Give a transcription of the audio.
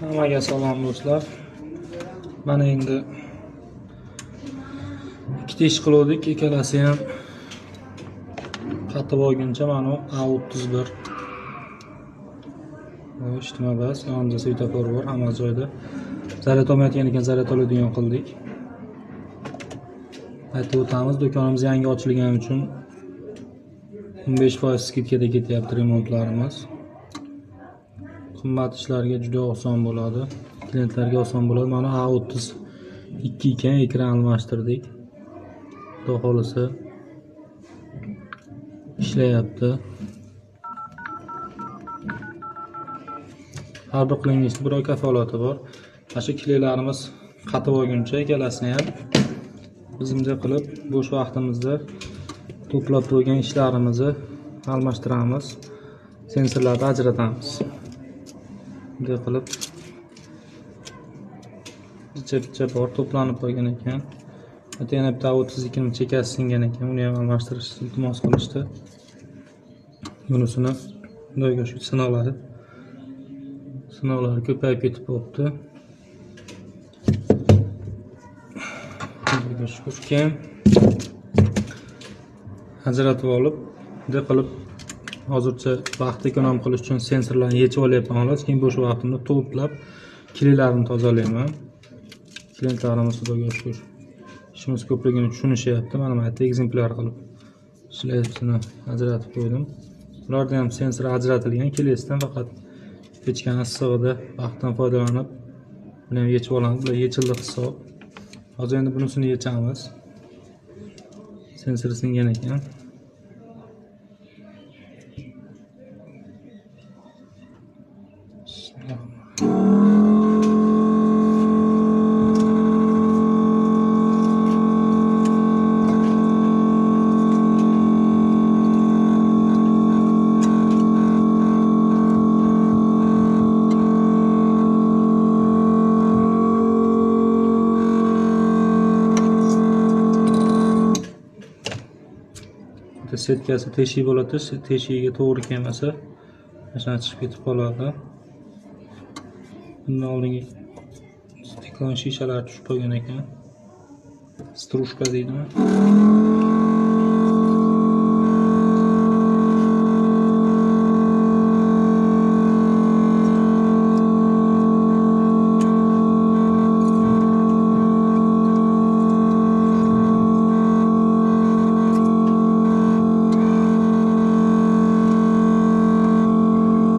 Hammaga salom do'stlar. Mana endi ikkita ish qildik, ikkalasi ham qatib olguncha mana A31. Ijtimoiy bas, yonimizda svetofor bor, hamma joyda. Zaryad olmayotgan ekan, zaryad oladigan qildik. Aytib o'tamiz, do'konimiz yangi ochilgani uchun 15% skidkada ketyapti remontlarimiz. Qimmat ishlarga juda oson bo'ladi. Klientlarga oson bo'ladi. Mana A32 ekan, ekran almashtirdik. Xudo xolisa ishlayapti. Har bir qilinishning bir oy kafolati bor. Mana shu klientlarimiz qatib olguncha ikkalasini ham biz bunday qilib bo'sh vaqtimizda to'plab qo'ygan ishlarimizni almashtiramiz. Sensorlarni ajratamiz. Bunday qilib bitta bor to'planib qolgan ekan. Yana bitta 32 ning chekasi singan ekan. Uni ham almashtirish iltimos qilishdi. Bunisini bunday shu sinovlari ko'payib ketib qolibdi. Keyin ajratib olib, bunday qilib hozircha vaqt ekonom qilish uchun sensorlarni yechib olyapman xolos. Keyin bo'sh vaqtimda to'plab klientlarni tozalayman. Klientlarimiz xudoga shukr. Ishimiz ko'pligini tushunishyapti. Mana bu yerda ekzemplyar qilib ishlayaptini ajratib qo'ydim. Ularda ham sensor ajratilgan, kelesidan faqat pechkani issig'ida vaqtdan foydalanib buni ham yechib olamiz. Bular yechildi hisob. Hozir endi bunisini yechamiz. Sensor singan ekan. Setkasi teshik bo'ladi, teshigiga to'g'ri kelmasa mashina chiqib ketib qoladi. Bundan oldingi stiklan shishalar tushib qolgan ekan. Strushka deydimi?